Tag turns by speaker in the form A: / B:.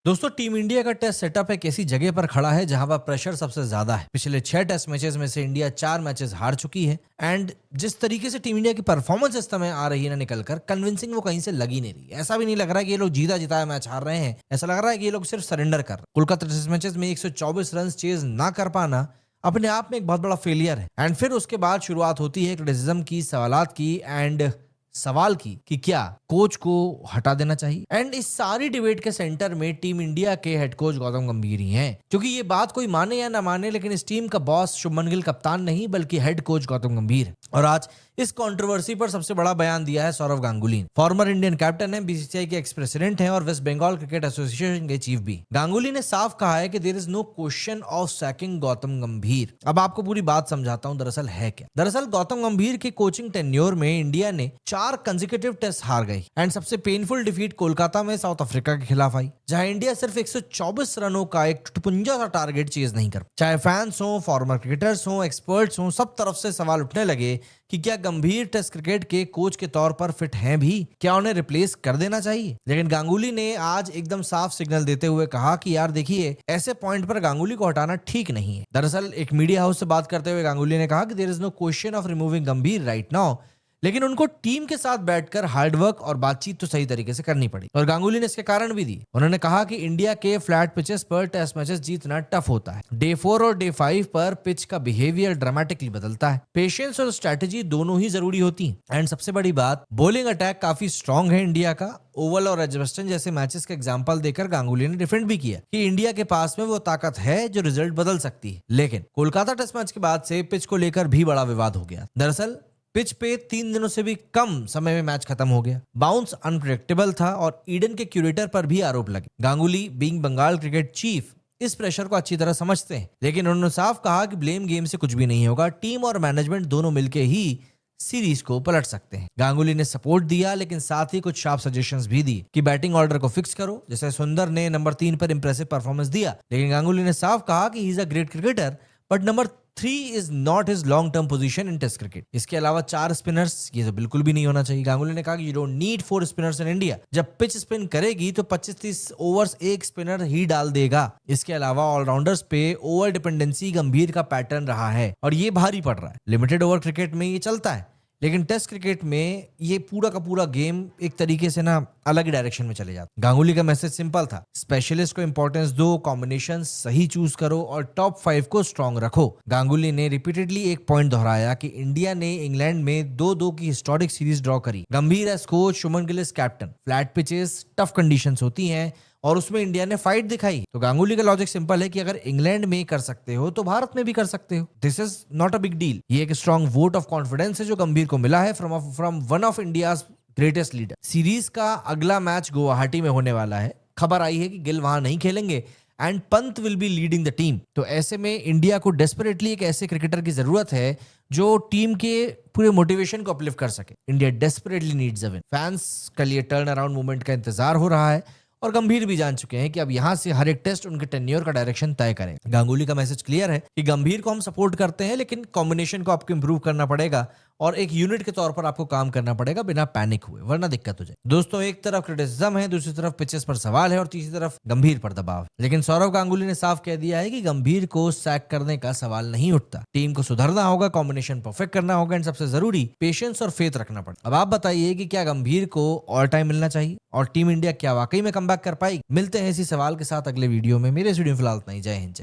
A: दोस्तों team India का test setup एक ऐसी जगह पर खड़ा है जहां पर प्रेशर सबसे ज्यादा है। पिछले 6 टेस्ट मैचेस में से इंडिया 4 मैचेस हार चुकी है एंड जिस तरीके से टीम इंडिया की परफॉर्मेंस इस समय आ रही है ना निकलकर कन्विंसिंग वो कहीं से लगी नहीं रही। ऐसा भी नहीं लग रहा है कि ये लोग जीता जिताया मैच हार रहे हैं, ऐसा लग रहा है कि ये लोग सिर्फ सरेंडर कर रहे हैं। कोलकाता टेस्ट मैचेस में 124 रन चेज ना कर पाना अपने आप में एक बहुत बड़ा फेलियर है। एंड फिर उसके बाद शुरुआत होती है क्रिटिसिज्म की, सवालात की एंड सवाल की कि क्या कोच को हटा देना चाहिए। एंड इस सारी डिबेट के सेंटर में टीम इंडिया के हेड कोच गौतम गंभीर ही हैं, क्योंकि ये बात कोई माने या ना माने लेकिन इस टीम का बॉस शुभमन गिल कप्तान नहीं बल्कि हेड कोच गौतम गंभीर है। और आज इस कंट्रोवर्सी पर सबसे बड़ा बयान दिया है Sourav Ganguly. Former Indian captain है, बीसीसीआई के एक्स प्रेसिडेंट हैं और वेस्ट बंगाल क्रिकेट एसोसिएशन के चीफ भी। गांगुली ने साफ कहा है कि there is no question of sacking Gautam Gambhir. अब आपको पूरी बात समझाता हूं दरअसल है क्या। दरअसल गौतम गंभीर के कोचिंग टेन्योर में इंडिया ने 4 कंसेक्यूटिव टेस्ट हार गई एंड सबसे पेनफुल डिफीट कोलकाता में साउथ अफ्रीका के खिलाफ आई, जहां इंडिया सिर्फ 124 रनों का एक टुटपुंजा सा टारगेट चेज नहीं कर। चाहे फैंस हो, फॉर्मर क्रिकेटर्स हो, एक्सपर्ट्स हो, सब तरफ से सवाल उठने लगे कि क्या गंभीर टेस्ट क्रिकेट के कोच के तौर पर फिट हैं भी, क्या उन्हें रिप्लेस कर देना चाहिए। लेकिन गांगुली ने आज एकदम साफ सिग्नल देते हुए कहा कि यार देखिए, ऐसे पॉइंट पर गांगुली को हटाना ठीक नहीं है। दरअसल एक मीडिया हाउस से बात करते हुए गांगुली ने कहा कि there is no question of removing Gambhir right now, लेकिन उनको टीम के साथ बैठकर हार्डवर्क और बातचीत तो सही तरीके से करनी पड़ी। और गांगुली ने इसके कारण भी दी। उन्होंने कहा कि इंडिया के फ्लैट पिचेस पर टेस्ट मैचेस जीतना टफ होता है। डे 4 और डे 5 पर पिच का बिहेवियर ड्रामेटिकली बदलता है। पेशेंस और स्ट्रेटेजी दोनों ही जरूरी होती हैं। एंड सबसे बड़ी बात, बॉलिंग अटैक काफी स्ट्रांग है इंडिया का। ओवल और एजबस्टन जैसे मैचेस का एग्जांपल देकर गांगुली ने डिफेंड भी किया कि इंडिया के पास में वो ताकत है जो रिजल्ट बदल सकती है। लेकिन कोलकाता टेस्ट मैच के बाद से पिच को लेकर भी बड़ा विवाद हो गया। दरअसल पिच पे 3 दिनों से भी कम समय में मैच खत्म हो गया। बाउंस अनप्रेडिक्टेबल था और ईडन के क्यूरेटर पर भी आरोप लगे। Ganguly being Bengal cricket chief इस प्रेशर को अच्छी तरह समझते हैं, लेकिन उन्होंने साफ कहा कि ब्लेम गेम से कुछ भी नहीं होगा। टीम और मैनेजमेंट दोनों मिलकर ही सीरीज को पलट सकते हैं। गांगुली ने सपोर्ट दिया लेकिन साथ ही कुछ शार्प सजेशंस भी दी कि बैटिंग ऑर्डर को फिक्स करो। जैसे सुंदर ने नंबर 3 पर इंप्रेसिव परफॉर्मेंस दिया, लेकिन गांगुली ने साफ कहा कि he is a great cricketer but number 3 is not his long term position in test cricket. इसके अलावा 4 स्पिनर्स ये तो बिल्कुल भी नहीं होना चाहिए। गांगुली ने कहा कि you don't need 4 spinners in India. जब पिच स्पिन करेगी तो 25-30 ओवर्स एक स्पिनर ही डाल देगा। इसके अलावा ऑलराउंडर्स पे ओवर डिपेंडेंसी गंभीर का पैटर्न रहा है और ये भारी पड़ रहा है। लिमिटेड ओवर क्रिकेट में ये चलता है, लेकिन टेस्ट क्रिकेट में ये पूरा का पूरा गेम एक तरीके से ना अलग ही डायरेक्शन में चले जाते। गांगुली का मैसेज सिंपल था, स्पेशलिस्ट को इंपॉर्टेंस दो, कॉम्बिनेशन सही चूज करो और टॉप 5 को स्ट्रांग रखो। गांगुली ने रिपीटेडली एक पॉइंट दोहराया कि इंडिया ने इंग्लैंड में 2-2 की हिस्टोरिक सीरीज ड्रॉ करी। Gambhir as coach, Shubman Gill as captain. Flat pitches, tough conditions होती हैं और उसमें इंडिया ने फाइट दिखाई। तो गांगुली का लॉजिक सिंपल है कि अगर इंग्लैंड में कर सकते हो तो भारत में भी कर सकते हो। This is not a big deal. ये एक स्ट्रॉन्ग वोट ऑफ कॉन्फिडेंस है जो गंभीर को मिला है from one of India's greatest leader. Series का अगला मैच गुवाहाटी में होने वाला है। खबर आई है कि गिल वहां नहीं खेलेंगे and Pant will be leading the team. तो ऐसे में इंडिया को डेस्परेटली एक ऐसे क्रिकेटर की जरूरत है जो टीम के पूरे मोटिवेशन को अपलिफ्ट कर सके। India desperately needs a win. Fans का लिए टर्न अराउंड मूवमेंट का इंतजार हो रहा है और गंभीर भी जान चुके हैं कि अब यहां से हर एक टेस्ट उनके टेन्योर का डायरेक्शन तय करें। गांगुली का मैसेज क्लियर है कि गंभीर को हम सपोर्ट करते हैं, लेकिन कॉम्बिनेशन को आपको इंप्रूव करना पड़ेगा और एक यूनिट के तौर पर आपको काम करना पड़ेगा बिना पैनिक हुए, वरना दिक्कत हो जाए। दोस्तों, एक तरफ क्रिटिसिज्म है, दूसरी तरफ पिचेस पर सवाल है और तीसरी तरफ गंभीर पर दबाव। लेकिन सौरव गांगुली ने साफ कह दिया है कि गंभीर को सैक करने का सवाल नहीं उठता। टीम को सुधरना होगा, कॉम्बिनेशन परफेक्ट करना होगा एंड सबसे जरूरी पेशेंस और फेथ रखना पड़ेगा। अब आप बताइए कि क्या गंभीर को और टाइम मिलना चाहिए और टीम इंडिया क्या वाकई में कमबैक कर पाएगी? मिलते हैं इसी सवाल के साथ अगले वीडियो में। मेरे स्टूडियो फिलहाल इतना ही। जय हिंद।